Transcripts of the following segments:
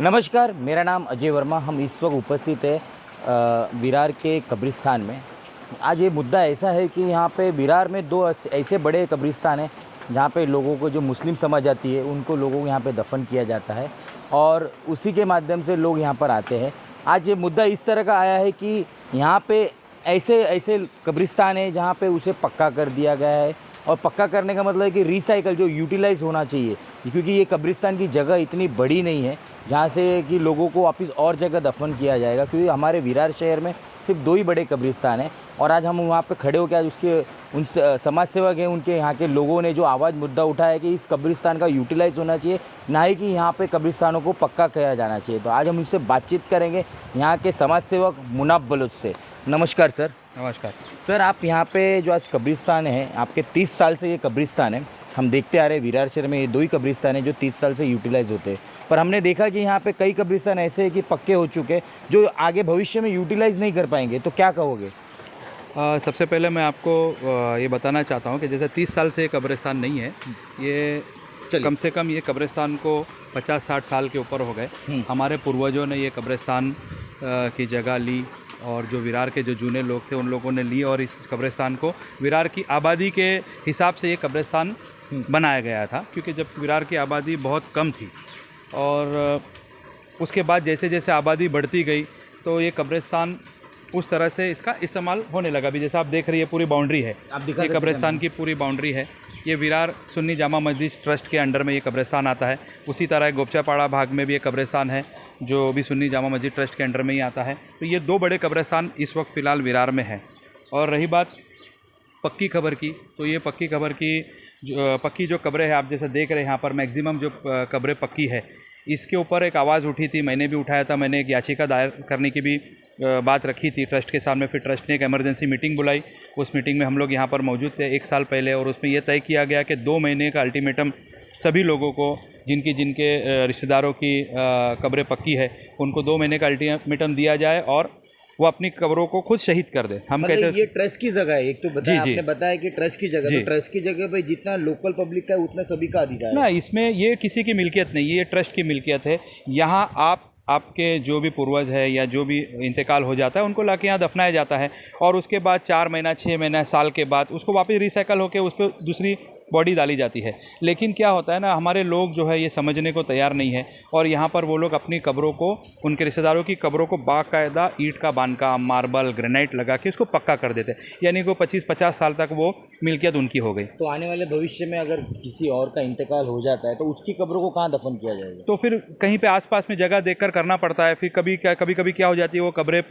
नमस्कार, मेरा नाम अजय वर्मा। हम इस वक्त उपस्थित है विरार के कब्रिस्तान में। आज ये मुद्दा ऐसा है कि यहाँ पे विरार में दो ऐसे बड़े कब्रिस्तान हैं जहाँ पे लोगों को, जो मुस्लिम समझ आती है, उनको लोगों को यहाँ पे दफन किया जाता है और उसी के माध्यम से लोग यहाँ पर आते हैं। आज ये मुद्दा इस तरह का आया है कि यहाँ पे ऐसे ऐसे कब्रिस्तान है जहाँ पे उसे पक्का कर दिया गया है। और पक्का करने का मतलब है कि रिसाइकल, जो यूटिलाइज़ होना चाहिए, क्योंकि ये कब्रिस्तान की जगह इतनी बड़ी नहीं है जहाँ से कि लोगों को वापस और जगह दफन किया जाएगा। क्योंकि हमारे विरार शहर में सिर्फ दो ही बड़े कब्रिस्तान हैं और आज हम वहाँ पे खड़े होकर आज उसके उन समाज सेवक हैं, उनके यहाँ के लोगों ने जो आवाज़ मुद्दा उठाया है कि इस कब्रिस्तान का यूटिलाइज़ होना चाहिए, ना ही कि यहाँ पे कब्रिस्तानों को पक्का किया जाना चाहिए। तो आज हम उनसे बातचीत करेंगे, यहाँ के समाज सेवक मुनाफ बलोच से। नमस्कार सर। नमस्कार सर, आप यहाँ पे जो आज कब्रिस्तान है, आपके 30 साल से ये कब्रिस्तान है, हम देखते आ रहे हैं विरार शहर में ये दो ही कब्रिस्तान है जो 30 साल से यूटिलाइज़ होते हैं। पर हमने देखा कि यहाँ पे कई कब्रिस्तान ऐसे हैं कि पक्के हो चुके हैं जो आगे भविष्य में यूटिलाइज़ नहीं कर पाएंगे, तो क्या कहोगे? सबसे पहले मैं आपको ये बताना चाहता हूँ कि जैसे 30 साल से ये कब्रिस्तान नहीं है, ये कम से कम ये कब्रिस्तान को 50-60 साल के ऊपर हो गए। हमारे पूर्वजों ने ये कब्रिस्तान की जगह ली और जो विरार के जो जूने लोग थे उन लोगों ने ली और इस कब्रिस्तान को विरार की आबादी के हिसाब से ये कब्रिस्तान बनाया गया था, क्योंकि जब विरार की आबादी बहुत कम थी और उसके बाद जैसे जैसे आबादी बढ़ती गई तो ये कब्रिस्तान उस तरह से इसका इस्तेमाल होने लगा। भी जैसा आप देख रही है पूरी बाउंड्री है, ये कब्रिस्तान की पूरी बाउंड्री है। ये विरार सुन्नी जामा मस्जिद ट्रस्ट के अंडर में ये कब्रिस्तान आता है। उसी तरह गोपचापाड़ा भाग में भी एक कब्रिस्तान है जो भी सुन्नी जामा मस्जिद ट्रस्ट के अंडर में ही आता है। तो ये दो बड़े कब्रिस्तान इस वक्त फ़िलहाल विरार में है। और रही बात पक्की खबर की, तो ये पक्की खबर की पक्की जो कब्रें हैं, आप जैसे देख रहे हैं यहाँ पर मैक्सिमम जो कब्रें पक्की है, इसके ऊपर एक आवाज़ उठी थी, मैंने भी उठाया था। मैंने एक याचिका दायर करने की भी बात रखी थी ट्रस्ट के सामने। फिर ट्रस्ट ने एक इमरजेंसी मीटिंग बुलाई। उस मीटिंग में हम लोग यहाँ पर मौजूद थे 1 साल पहले और उसमें यह तय किया गया कि 2 महीने का अल्टीमेटम सभी लोगों को, जिनके रिश्तेदारों की कब्रें पक्की है, उनको 2 महीने का अल्टीमेटम दिया जाए और वो अपनी कब्रों को खुद शहीद कर दे। हम कहते हैं ये ट्रस्ट की जगह है, एक तो बताया आपने बताया कि ट्रस्ट की जगह, तो ट्रस्ट की जगह पे जितना लोकल पब्लिक का उतना सभी का अधिकार है ना। इसमें ये किसी की मिल्कियत नहीं है, ये ट्रस्ट की मिल्कियत है। यहाँ आपके जो भी पूर्वज है या जो भी इंतकाल हो जाता है उनको लाके यहाँ दफनाया जाता है और उसके बाद 4 महीना 6 महीना साल के बाद उसको वापस रिसाइकल होकर उस पर दूसरी बॉडी डाली जाती है। लेकिन क्या होता है ना, हमारे लोग जो है ये समझने को तैयार नहीं है और यहाँ पर वो लोग अपनी कब्रों को, उनके रिश्तेदारों की कब्रों को बाकायदा ईंट का बांधका, मार्बल, ग्रेनाइट लगा के उसको पक्का कर देते हैं, यानी कि 25-50 साल तक वो मिल्कियत उनकी हो गई। तो आने वाले भविष्य में अगर किसी और का इंतकाल हो जाता है तो उसकी कब्रों को कहाँ दफन किया जाएगा? तो फिर कहीं पे आसपास में जगह देखकर करना पड़ता है। फिर कभी क्या हो जाती है, वो कब्रें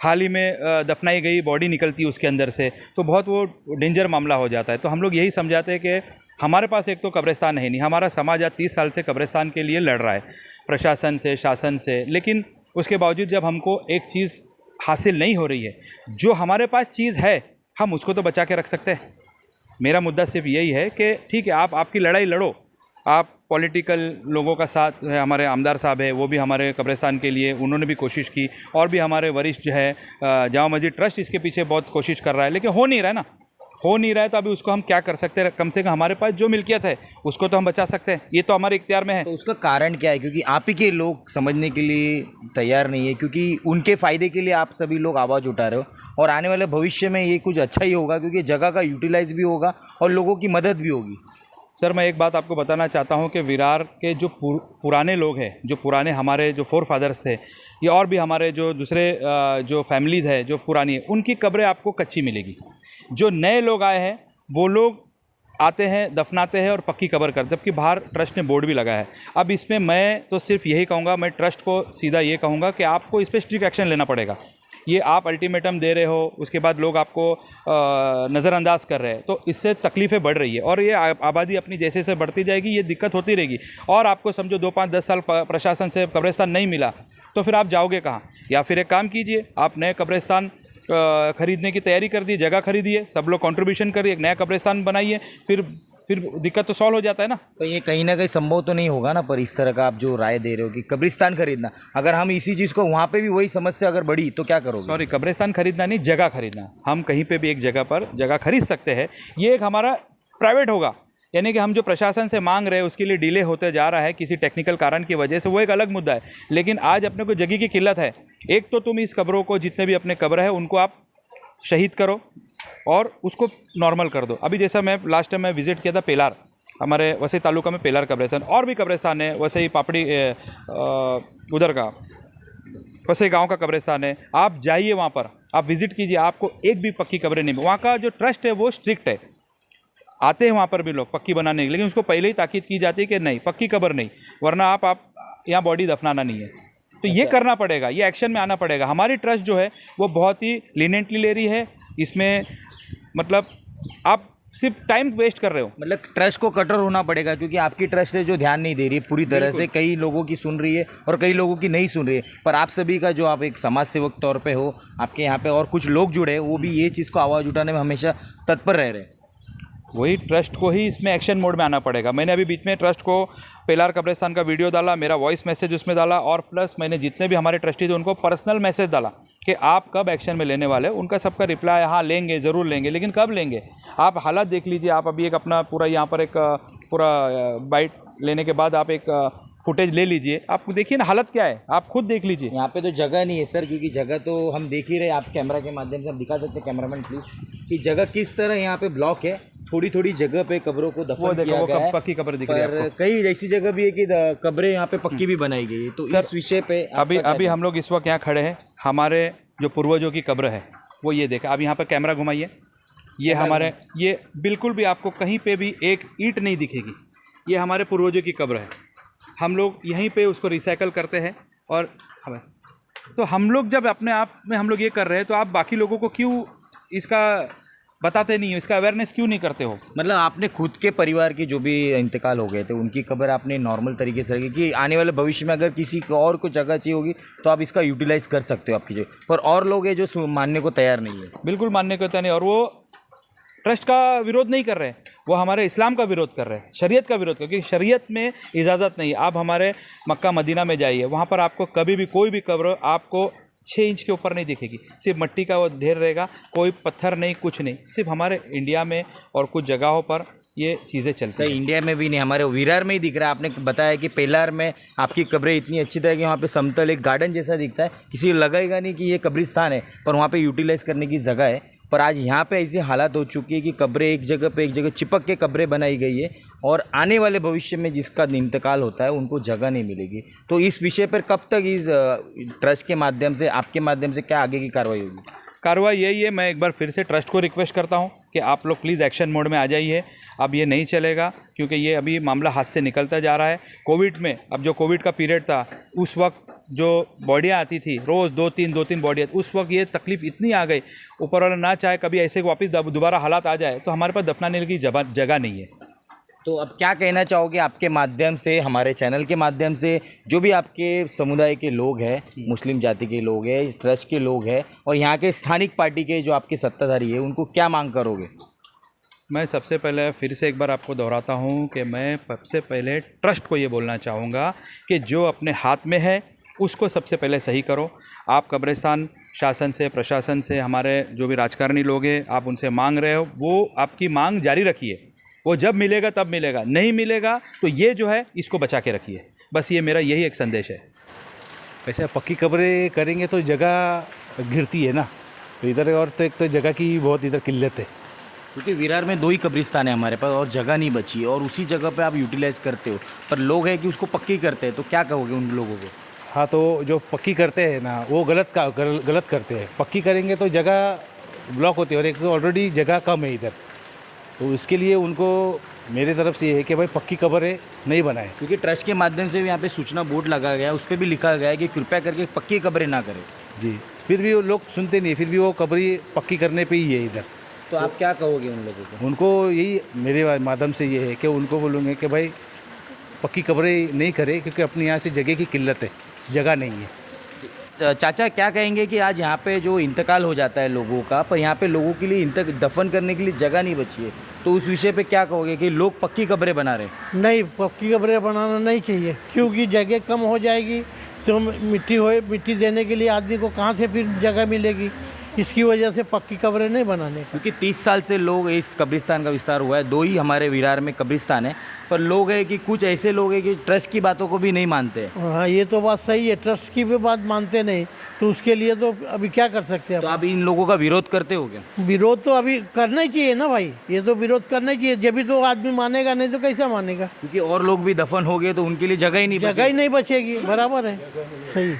हाल ही में दफनाई गई बॉडी निकलती है उसके अंदर से, तो बहुत वो डेंजर मामला हो जाता है। तो हम लोग यही समझाते हैं कि हमारे पास एक तो कब्रिस्तान है नहीं, हमारा समाज आज 30 साल से कब्रिस्तान के लिए लड़ रहा है प्रशासन से, शासन से, लेकिन उसके बावजूद जब हमको एक चीज़ हासिल नहीं हो रही है, जो हमारे पास चीज़ है हम उसको तो बचा के रख सकते हैं। मेरा मुद्दा सिर्फ यही है कि ठीक है, आप आपकी लड़ाई लड़ो, आप पॉलिटिकल लोगों का साथ है, हमारे आमदार साहब है वो भी हमारे कब्रिस्तान के लिए उन्होंने भी कोशिश की और भी हमारे वरिष्ठ जो है जामा मस्जिद ट्रस्ट इसके पीछे बहुत कोशिश कर रहा है, लेकिन हो नहीं रहा है ना। हो नहीं रहा है तो अभी उसको हम क्या कर सकते हैं? कम से कम हमारे पास जो मिल्कियत है उसको तो हम बचा सकते हैं, ये तो हमारे इख्तियार में है। तो उसका कारण क्या है? क्योंकि आप ही के लोग समझने के लिए तैयार नहीं है, क्योंकि उनके फ़ायदे के लिए आप सभी लोग आवाज़ उठा रहे हो और आने वाले भविष्य में ये कुछ अच्छा ही होगा, क्योंकि जगह का यूटिलाइज़ भी होगा और लोगों की मदद भी होगी। सर, मैं एक बात आपको बताना चाहता हूँ कि विरार के जो पुराने लोग हैं, जो पुराने हमारे जो फोर फादर्स थे या और भी हमारे जो दूसरे जो फैमिलीज़ है जो पुरानी है, उनकी कब्रें आपको कच्ची मिलेगी। जो नए लोग आए हैं वो लोग आते हैं, दफनाते हैं और पक्की कब्र करते हैं, जबकि बाहर ट्रस्ट ने बोर्ड भी लगाया है। अब इसमें मैं तो सिर्फ यही कहूँगा, मैं ट्रस्ट को सीधा ये कहूँगा कि आपको इस पर स्ट्रिक्ट एक्शन लेना पड़ेगा। ये आप अल्टीमेटम दे रहे हो, उसके बाद लोग आपको नज़रअंदाज कर रहे हैं, तो इससे तकलीफ़ें बढ़ रही है और ये आबादी अपनी जैसे जैसे बढ़ती जाएगी ये दिक्कत होती रहेगी। और आपको समझो 2-5-10 साल प्रशासन से कब्रिस्तान नहीं मिला तो फिर आप जाओगे कहाँ? या फिर एक काम कीजिए, आप नए कब्रिस्तान खरीदने की तैयारी कर दी, जगह खरीदिए, सब लोग कंट्रीब्यूशन करिए, एक नया कब्रिस्तान बनाइए, फिर दिक्कत तो सॉल्व हो जाता है ना। तो ये कहीं ना कहीं संभव तो नहीं होगा ना, पर इस तरह का आप जो राय दे रहे हो कि कब्रिस्तान खरीदना, अगर हम इसी चीज़ को वहाँ पे भी वही समस्या अगर बढ़ी तो क्या करोगे? सॉरी, कब्रिस्तान खरीदना नहीं, जगह खरीदना। हम कहीं पे भी एक जगह पर जगह खरीद सकते हैं, ये एक हमारा प्राइवेट होगा, यानी कि हम जो प्रशासन से मांग रहे हैं उसके लिए डिले होते जा रहा है किसी टेक्निकल कारण की वजह से, वो एक अलग मुद्दा है। लेकिन आज अपने को जगह की किल्लत है। एक तो तुम इस कब्रों को, जितने भी अपने कब्र है उनको आप शहीद करो और उसको नॉर्मल कर दो। अभी जैसा मैं लास्ट टाइम मैं विजिट किया था पेलार, हमारे वसई तालुका में पेलार कब्रिस्तान, और भी कब्रिस्तान है वसई पापड़ी उधर का वसई गांव का कब्रिस्तान है। आप जाइए वहाँ पर, आप विजिट कीजिए, आपको एक भी पक्की कब्रें नहीं। वहाँ का जो ट्रस्ट है वो स्ट्रिक्ट है, आते हैं वहाँ पर भी लोग पक्की बनाने के, लेकिन उसको पहले ही ताकीद की जाती है कि नहीं पक्की कब्र नहीं, वरना आप यहाँ बॉडी दफनाना नहीं है। तो ये करना पड़ेगा, ये एक्शन में आना पड़ेगा। हमारी ट्रस्ट जो है वो बहुत ही लीनियंटली ले रही है इसमें, मतलब आप सिर्फ टाइम वेस्ट कर रहे हो। मतलब ट्रस्ट को कठोर होना पड़ेगा, क्योंकि आपकी ट्रस्ट है जो ध्यान नहीं दे रही है पूरी तरह से, कई लोगों की सुन रही है और कई लोगों की नहीं सुन रही है। पर आप सभी का जो आप एक समाज सेवक तौर पे हो, आपके यहाँ पे और कुछ लोग जुड़े हैं, वो भी ये चीज़ को आवाज़ उठाने में हमेशा तत्पर रह रहे हैं। वही ट्रस्ट को ही इसमें एक्शन मोड में आना पड़ेगा। मैंने अभी बीच में ट्रस्ट को पेलार कब्रिस्तान का वीडियो डाला, मेरा वॉइस मैसेज उसमें डाला, और प्लस मैंने जितने भी हमारे ट्रस्टी थे उनको पर्सनल मैसेज डाला कि आप कब एक्शन में लेने वाले। उनका सबका रिप्लाई हाँ लेंगे, ज़रूर लेंगे, लेकिन कब लेंगे। आप हालात देख लीजिए। आप अभी एक अपना पूरा यहाँ पर एक पूरा बाइट लेने के बाद आप एक फुटेज ले लीजिए, आप देखिए ना हालत क्या है, आप खुद देख लीजिए। यहाँ पे तो जगह नहीं है सर, क्योंकि जगह तो हम देख ही रहे, आप कैमरा के माध्यम से हम दिखा सकते हैं, कैमरामैन प्लीज, कि जगह किस तरह यहाँ पे ब्लॉक है। थोड़ी थोड़ी जगह पे कब्रों को दफन किया गया है, पक्की कब्र दिख रही है आपको। कई ऐसी जगह भी है कि कब्रें यहाँ पे पक्की भी बनाई गई है। तो इस विषय पे अभी हम लोग इस वक्त यहाँ खड़े हैं, हमारे जो पूर्वजों की कब्र है वो ये देखें। अब यहाँ पर कैमरा घुमाइए, ये हमारे, ये बिल्कुल भी आपको कहीं पे भी एक ईंट नहीं दिखेगी। ये हमारे पूर्वजों की कब्र है, हम लोग यहीं पे उसको रिसाइकल करते हैं। और तो हम लोग जब अपने आप में हम लोग ये कर रहे हैं, तो आप बाकी लोगों को क्यों इसका बताते नहीं हो, इसका अवेयरनेस क्यों नहीं करते हो? मतलब आपने खुद के परिवार की जो भी इंतकाल हो गए थे उनकी कब्र आपने नॉर्मल तरीके से रखी कि आने वाले भविष्य में अगर किसी को और को जगह चाहिए होगी तो आप इसका यूटिलाइज कर सकते हो आपकी जगह पर। और लोग हैं जो मानने को तैयार नहीं है, बिल्कुल मानने को तैयार नहीं, और वो ट्रस्ट का विरोध नहीं कर रहे हैं, वो हमारे इस्लाम का विरोध कर रहे हैं, शरीयत का विरोध कर, क्योंकि शरीयत में इजाज़त नहीं। आप हमारे मक्का मदीना में जाइए, वहाँ पर आपको कभी भी कोई भी कब्र आपको 6 इंच के ऊपर नहीं दिखेगी, सिर्फ मिट्टी का वो ढेर रहेगा, कोई पत्थर नहीं, कुछ नहीं। सिर्फ हमारे इंडिया में और कुछ जगहों पर ये चीज़ें चलती हैं। इंडिया में भी नहीं, हमारे विरार में ही दिख रहा है। आपने बताया कि पेलार में आपकी कब्रें इतनी अच्छी तरह की, वहाँ पे समतल एक गार्डन जैसा दिखता है, किसी को लगेगा नहीं कि ये कब्रिस्तान है, पर वहाँ पे यूटिलाइज करने की जगह है। पर आज यहाँ पे ऐसी हालात हो चुकी है कि कब्रें एक जगह चिपक के कब्रें बनाई गई है, और आने वाले भविष्य में जिसका इंतकाल होता है उनको जगह नहीं मिलेगी। तो इस विषय पर कब तक इस ट्रस्ट के माध्यम से, आपके माध्यम से क्या आगे की कार्रवाई होगी? कार्रवाई यही है, मैं एक बार फिर से ट्रस्ट को रिक्वेस्ट करता हूँ कि आप लोग प्लीज़ एक्शन मोड में आ जाइए। अब ये नहीं चलेगा, क्योंकि ये अभी मामला हाथ से निकलता जा रहा है। कोविड में, अब जो कोविड का पीरियड था, उस वक्त जो बॉडियाँ आती थी रोज़ 2-3 बॉडियाँ, उस वक्त ये तकलीफ़ इतनी आ गई, ऊपर वाला ना चाहे कभी ऐसे वापस दोबारा हालात आ जाए तो हमारे पास दफनाने की जगह नहीं है। तो अब क्या कहना चाहोगे आपके माध्यम से, हमारे चैनल के माध्यम से, जो भी आपके समुदाय के लोग हैं, मुस्लिम जाति के लोग हैं, ट्रस्ट के लोग हैं, और यहाँ के स्थानिक पार्टी के जो आपके सत्ताधारी है, उनको क्या मांग करोगे? मैं सबसे पहले फिर से एक बार आपको दोहराता हूँ कि मैं सबसे पहले ट्रस्ट को ये बोलना चाहूँगा कि जो अपने हाथ में है उसको सबसे पहले सही करो। आप कब्रिस्तान शासन से, प्रशासन से, हमारे जो भी राजकारणी लोग हैं, आप उनसे मांग रहे हो, वो आपकी मांग जारी रखिए। वो जब मिलेगा तब मिलेगा, नहीं मिलेगा तो ये जो है इसको बचा के रखिए। बस ये मेरा यही एक संदेश है। वैसे पक्की कब्रें करेंगे तो जगह घिरती है ना, तो इधर और तो एक तो जगह की बहुत इधर किल्लत है, क्योंकि विरार में 2 ही कब्रिस्तान है हमारे पास और जगह नहीं बची, और उसी जगह पे आप यूटिलाइज करते हो, पर लोग हैं कि उसको पक्की करते हैं। तो क्या कहोगे उन लोगों को? हाँ, तो जो पक्की करते हैं ना वो गलत करते हैं। पक्की करेंगे तो जगह ब्लॉक होती है, और एक तो ऑलरेडी जगह कम है इधर, तो इसके लिए उनको मेरी तरफ से ये है कि भाई पक्की कब्रें नहीं बनाएं। क्योंकि ट्रस्ट के माध्यम से भी यहाँ पे सूचना बोर्ड लगा गया है, उस पर भी लिखा गया है कि कृपया करके पक्की कब्रें ना करें। जी, फिर भी वो लोग सुनते नहीं, फिर भी वो कब्री पक्की करने पे ही है इधर। तो आप क्या कहोगे उन लोगों को? उनको यही मेरे माध्यम से ये है कि उनको बोलूँगे कि भाई पक्की कब्रें नहीं करें, क्योंकि अपने यहाँ से जगह की किल्लत है, जगह नहीं है। चाचा क्या कहेंगे कि आज यहाँ पे जो इंतकाल हो जाता है लोगों का, पर यहाँ पे लोगों के लिए दफन करने के लिए जगह नहीं बची है, तो उस विषय पे क्या कहोगे कि लोग पक्की कब्रें बना रहे हैं? नहीं, पक्की कब्रें बनाना नहीं चाहिए, क्योंकि जगह कम हो जाएगी तो मिट्टी देने के लिए आदमी को कहाँ से फिर जगह मिलेगी। इसकी वजह से पक्की कब्रें नहीं बनाने का। क्योंकि 30 साल से लोग इस कब्रिस्तान का विस्तार हुआ है, 2 ही हमारे विरार में कब्रिस्तान है, पर लोग है कि कुछ ऐसे लोग हैं कि ट्रस्ट की बातों को भी नहीं मानते। हाँ, ये तो बात सही है, ट्रस्ट की भी बात मानते नहीं, तो उसके लिए तो अभी क्या कर सकते हैं तो आप इन लोगों का विरोध करते हो क्या? विरोध तो अभी करना ही चाहिए ना भाई, ये तो विरोध करना ही चाहिए, जब भी तो आदमी मानेगा, नहीं तो कैसे मानेगा। क्योंकि और लोग भी दफन हो गए तो उनके लिए जगह ही नहीं जगह ही नहीं बचेगी, बराबर है, सही।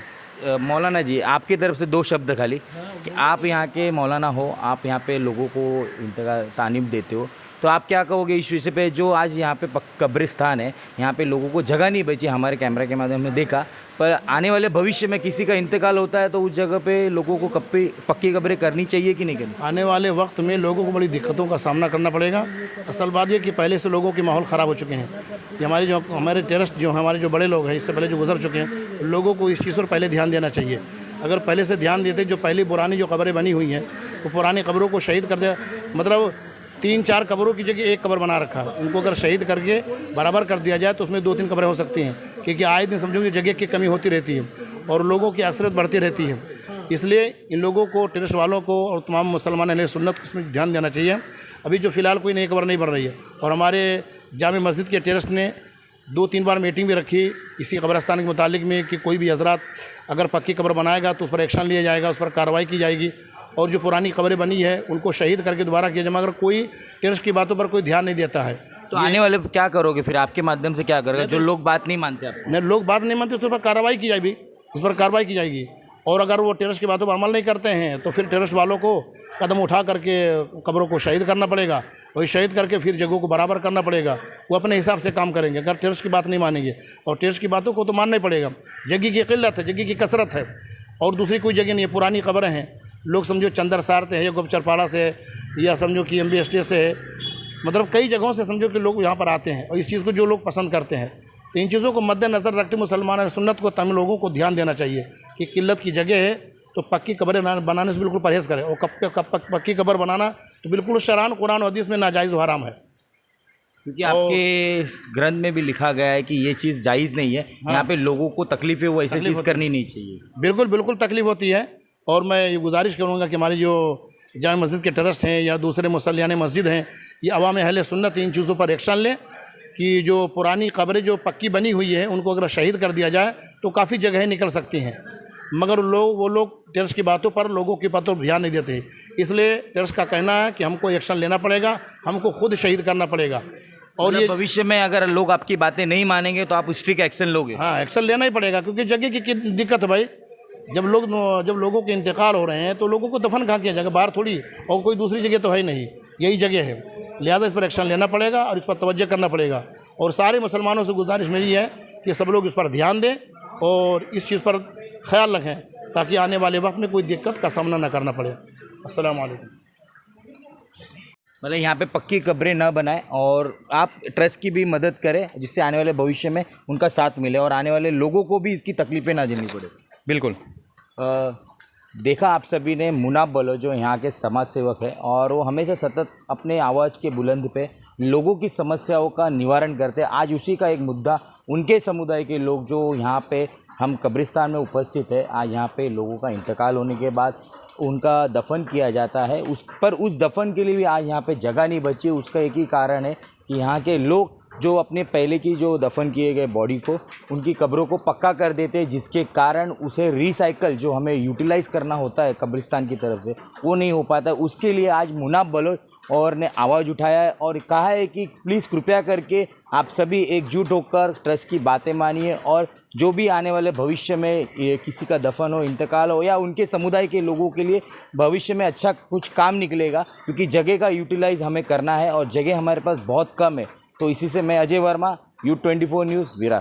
मौलाना जी, आपकी तरफ से 2 शब्द खाली कि आप यहाँ के मौलाना हो, आप यहाँ पे लोगों को इनका तालीम देते हो, तो आप क्या कहोगे इस विषय पे जो आज यहाँ पे कब्रिस्तान है, यहाँ पे लोगों को जगह नहीं बची, हमारे कैमरा के माध्यम से देखा, पर आने वाले भविष्य में किसी का इंतकाल होता है तो उस जगह पे लोगों को पक्की कब्रें करनी चाहिए कि नहीं करनी? आने वाले वक्त में लोगों को बड़ी दिक्कतों का सामना करना पड़ेगा। असल बात यह कि पहले से लोगों के माहौल ख़राब हो चुके हैं। ये हमारे टेररिस्ट जो हमारे जो बड़े लोग हैं, इससे पहले जो गुजर चुके हैं, लोगों को इस चीज़ पर पहले ध्यान देना चाहिए। अगर पहले से ध्यान देते, जो पहली पुरानी जो कब्रें बनी हुई हैं, वो पुरानी कब्रों को शहीद कर दिया, मतलब 3-4 कब्रों की जगह 1 कब्र बना रखा, उनको अगर शहीद करके बराबर कर दिया जाए तो उसमें 2-3 कब्रें हो सकती हैं, क्योंकि आए दिन समझो कि जगह की कमी होती रहती है और लोगों की अक्सरियत बढ़ती रहती है। इसलिए इन लोगों को, टेररिस्ट वालों को और तमाम मुसलमान अहले सुन्नत को इसमें ध्यान देना चाहिए। अभी जो फ़िलहाल कोई नई कब्र नहीं बन रही है, और हमारे जामे मस्जिद के टेररिस्ट ने 2-3 बार मीटिंग भी रखी इसी कब्रस्तान के मुतालिक में कि कोई भी हजरात अगर पक्की कब्र बनाएगा तो उस पर एक्शन लिया जाएगा, उस पर कार्रवाई की जाएगी, और जो पुरानी कब्रें बनी है उनको शहीद करके दोबारा किया जाए। मगर कोई टेररिस्ट की बातों पर कोई ध्यान नहीं देता है। तो आने वाले क्या करोगे फिर, आपके माध्यम से क्या करोगे जो लोग बात नहीं मानते? आप नहीं, लोग बात नहीं मानते तो उस पर कार्रवाई की जाएगी, उस पर कार्रवाई की जाएगी, और अगर वो टेररिस्ट की बातों पर अमल नहीं करते हैं तो फिर टेररिस्ट वालों को कदम उठा करके कब्रों को शहीद करना पड़ेगा, और शहीद करके फिर जगहों को बराबर करना पड़ेगा। वो अपने हिसाब से काम करेंगे, अगर टेररिस्ट की बात नहीं मानेंगे, और टेररिस्ट की बातों को तो मानना ही पड़ेगा। जगह की किल्लत है, जगह की कसरत है, और दूसरी कोई जगह नहीं है। पुरानी कब्रें हैं, लोग समझो चंदरसार से है या गुप्तचरपाड़ा से है, या समझो कि MB स्टेट से है, मतलब कई जगहों से समझो कि लोग यहाँ पर आते हैं, और इस चीज़ को जो लोग पसंद करते हैं, तो इन चीज़ों को मद्देनज़र रखते मुसलमान और सुन्नत को तमाम लोगों को ध्यान देना चाहिए कि किल्लत की जगह है तो पक्की कब्रें बनाने से बिल्कुल परहेज़ करें, और पक्की कब्र बनाना तो बिल्कुल शरान कुरान और हदीस में नाजायज़ हराम है। क्योंकि आपके ग्रंथ में भी लिखा गया है कि ये चीज़ जायज़ नहीं है। यहाँ पे लोगों को तकलीफ है, वो ऐसी चीज़ करनी नहीं चाहिए। बिल्कुल बिल्कुल तकलीफ़ होती है, और मैं ये गुजारिश करूँगा कि हमारी जो जामे मस्जिद के ट्रस्ट हैं या दूसरे मुसल्लियाने मस्जिद हैं, ये अवाम अहले सुन्नत इन चीज़ों पर एक्शन लें कि जो पुरानी कब्रें जो पक्की बनी हुई है उनको अगर शहीद कर दिया जाए तो काफ़ी जगहें निकल सकती हैं। मगर वो लोग टेररिस्ट की बातों पर, लोगों की बातों पर ध्यान नहीं देते। इसलिए टेररिस्ट का कहना है कि हमको एक्शन लेना पड़ेगा, हमको खुद शहीद करना पड़ेगा, और ये भविष्य में अगर लोग आपकी बातें नहीं मानेंगे तो आप स्ट्रिक्ट एक्शन लोगे? हाँ, एक्शन लेना ही पड़ेगा, क्योंकि जगह की दिक्कत है भाई। जब लोगों के इंतकाल हो रहे हैं तो लोगों को दफन कहाँ किया जाएगा, बाहर थोड़ी, और कोई दूसरी जगह तो है ही नहीं, यही जगह है। लिहाजा इस पर एक्शन लेना पड़ेगा और इस पर तवज्जो करना पड़ेगा, और सारे मुसलमानों से गुजारिश मेरी है कि सब लोग इस पर ध्यान दें और इस चीज़ पर ख्याल रखें, ताकि आने वाले वक्त में कोई दिक्कत का सामना न करना पड़े। अस्सलाम वालेकुम। मतलब यहाँ पे पक्की कब्रें न बनाएं और आप ट्रस्ट की भी मदद करें, जिससे आने वाले भविष्य में उनका साथ मिले और आने वाले लोगों को भी इसकी तकलीफ़ें ना झेलनी पड़े। बिल्कुल। देखा आप सभी ने मुनाब बलोच जो यहाँ के समाज सेवक है, और वो हमेशा सतत अपने आवाज़ के बुलंद पे लोगों की समस्याओं का निवारण करते हैं। आज उसी का एक मुद्दा, उनके समुदाय के लोग जो यहाँ पे हम कब्रिस्तान में उपस्थित है, आज यहाँ पे लोगों का इंतकाल होने के बाद उनका दफन किया जाता है, उस दफन के लिए भी आज यहाँ पे जगह नहीं बची। उसका एक ही कारण है कि यहाँ के लोग जो अपने पहले की जो दफन किए गए बॉडी को, उनकी कब्रों को पक्का कर देते हैं, जिसके कारण उसे रिसाइकल जो हमें यूटिलाइज़ करना होता है कब्रिस्तान की तरफ से, वो नहीं हो पाता। उसके लिए आज मुनाब बलोच और ने आवाज़ उठाया है और कहा है कि प्लीज़ कृपया करके आप सभी एकजुट होकर ट्रस्ट की बातें मानिए, और जो भी आने वाले भविष्य में किसी का दफन हो, इंतकाल हो, या उनके समुदाय के लोगों के लिए भविष्य में अच्छा कुछ काम निकलेगा, क्योंकि जगह का यूटिलाइज़ हमें करना है और जगह हमारे पास बहुत कम है। तो इसी से मैं अजय वर्मा, U24 न्यूज़, विरार।